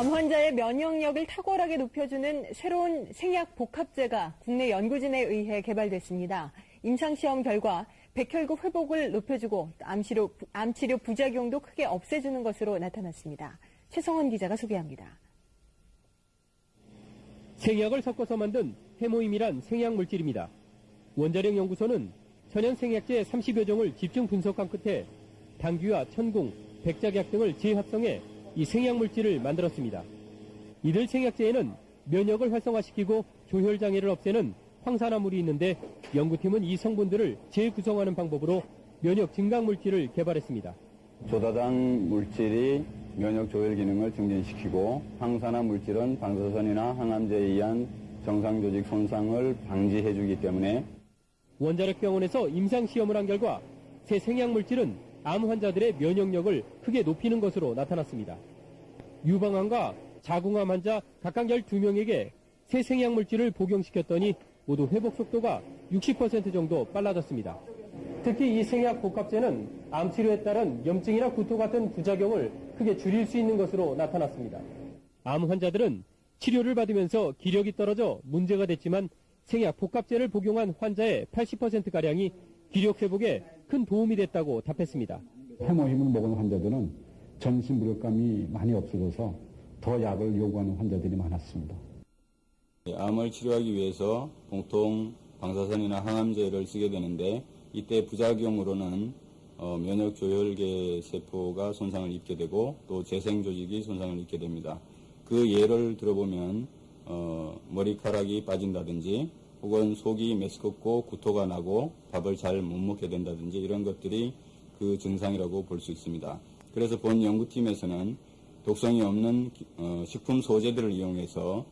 암 환자의 면역력을 탁월하게 높여주는 새로운 생약 복합제가 국내 연구진에 의해 개발됐습니다. 임상시험 결과 백혈구 회복을 높여주고 암치료 부작용도 크게 없애주는 것으로 나타났습니다. 최성원 기자가 소개합니다. 생약을 섞어서 만든 해모임이란 생약물질입니다. 원자력 연구소는 천연 생약제 30여 종을 집중 분석한 끝에 당귀와 천궁, 백작약 등을 재합성해 이 생약물질을 만들었습니다. 이들 생약제에는 면역을 활성화시키고 조혈장애를 없애는 황산화물이 있는데 연구팀은 이 성분들을 재구성하는 방법으로 면역 증강물질을 개발했습니다. 조다당 물질이 면역 조혈 기능을 증진시키고 항산화 물질은 방사선이나 항암제에 의한 정상 조직 손상을 방지해주기 때문에 원자력병원에서 임상시험을 한 결과 새 생약물질은 암 환자들의 면역력을 크게 높이는 것으로 나타났습니다. 유방암과 자궁암 환자 각각 12명에게 새 생약물질을 복용시켰더니 모두 회복 속도가 60% 정도 빨라졌습니다. 특히 이 생약 복합제는 암 치료에 따른 염증이나 구토 같은 부작용을 크게 줄일 수 있는 것으로 나타났습니다. 암 환자들은 치료를 받으면서 기력이 떨어져 문제가 됐지만 생약 복합제를 복용한 환자의 80%가량이 기력 회복에 큰 도움이 됐다고 답했습니다. 해모힘을 먹은 환자들은 전신 무력감이 많이 없어져서 더 약을 요구하는 환자들이 많았습니다. 암을 치료하기 위해서 보통 방사선이나 항암제를 쓰게 되는데 이때 부작용으로는 면역 조혈계 세포가 손상을 입게 되고 또 재생 조직이 손상을 입게 됩니다. 그 예를 들어보면 머리카락이 빠진다든지 혹은 속이 메스껍고 구토가 나고 밥을 잘 못 먹게 된다든지 이런 것들이 그 증상이라고 볼 수 있습니다. 그래서 본 연구팀에서는 독성이 없는 식품 소재들을 이용해서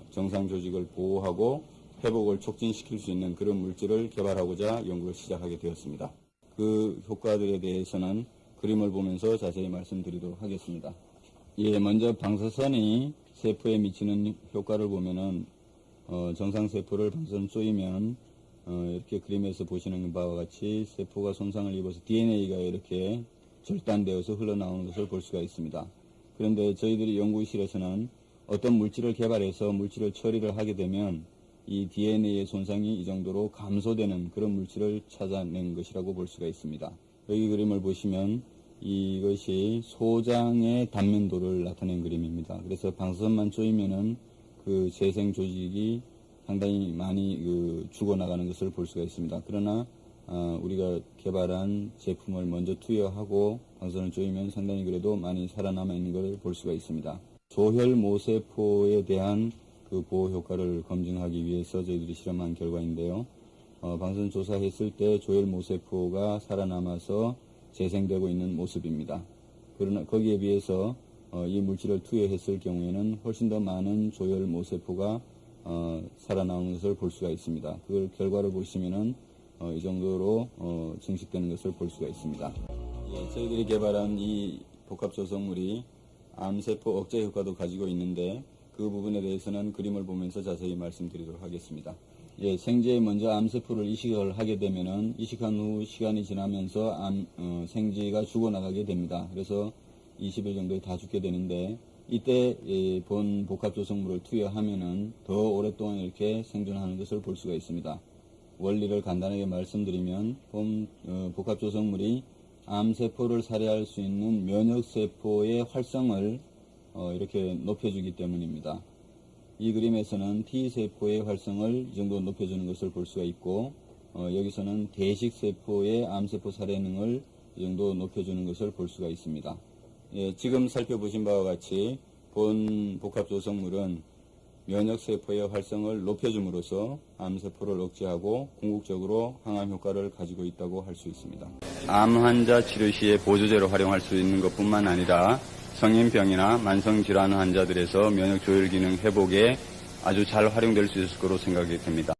정상 조직을 보호하고 회복을 촉진시킬 수 있는 그런 물질을 개발하고자 연구를 시작하게 되었습니다. 그 효과들에 대해서는 그림을 보면서 자세히 말씀드리도록 하겠습니다. 먼저 방사선이 세포에 미치는 효과를 보면은 정상세포를 방사선 쏘이면 이렇게 그림에서 보시는 바와 같이 세포가 손상을 입어서 DNA가 이렇게 절단되어서 흘러나오는 것을 볼 수가 있습니다. 그런데 저희들이 연구실에서는 어떤 물질을 개발해서 물질을 처리를 하게 되면 이 DNA의 손상이 이 정도로 감소되는 그런 물질을 찾아낸 것이라고 볼 수가 있습니다. 여기 그림을 보시면 이것이 소장의 단면도를 나타낸 그림입니다. 그래서 방사선만 쏘이면은 그 재생 조직이 상당히 많이 죽어나가는 것을 볼 수가 있습니다. 그러나 우리가 개발한 제품을 먼저 투여하고 방사선을 쏘이면 상당히 그래도 많이 살아남아 있는 것을 볼 수가 있습니다. 조혈모세포에 대한 그 보호 효과를 검증하기 위해서 저희들이 실험한 결과인데요. 방사선 조사했을 때 조혈모세포가 살아남아서 재생되고 있는 모습입니다. 그러나 거기에 비해서 이 물질을 투여했을 경우에는 훨씬 더 많은 조혈모세포가 살아나오는 것을 볼 수가 있습니다. 그 결과를 보시면은 이 정도로 증식되는 것을 볼 수가 있습니다. 저희들이 개발한 이 복합조성물이 암세포 억제 효과도 가지고 있는데 그 부분에 대해서는 그림을 보면서 자세히 말씀드리도록 하겠습니다. 생제에 먼저 암세포를 이식을 하게 되면은 이식한 후 시간이 지나면서 생쥐가 죽어나가게 됩니다. 그래서 20일 정도에 다 죽게 되는데 이때 본 복합조성물을 투여하면은 더 오랫동안 이렇게 생존하는 것을 볼 수가 있습니다. 원리를 간단하게 말씀드리면 본 복합조성물이 암세포를 살해할 수 있는 면역세포의 활성을 이렇게 높여주기 때문입니다. 이 그림에서는 T세포의 활성을 이 정도 높여주는 것을 볼 수가 있고 여기서는 대식세포의 암세포 살해능을 이 정도 높여주는 것을 볼 수가 있습니다. 지금 살펴보신 바와 같이 본 복합조성물은 면역세포의 활성을 높여줌으로써 암세포를 억제하고 궁극적으로 항암 효과를 가지고 있다고 할 수 있습니다. 암 환자 치료 시에 보조제로 활용할 수 있는 것뿐만 아니라 성인병이나 만성질환 환자들에서 면역 조혈 기능 회복에 아주 잘 활용될 수 있을 거로 생각이 됩니다.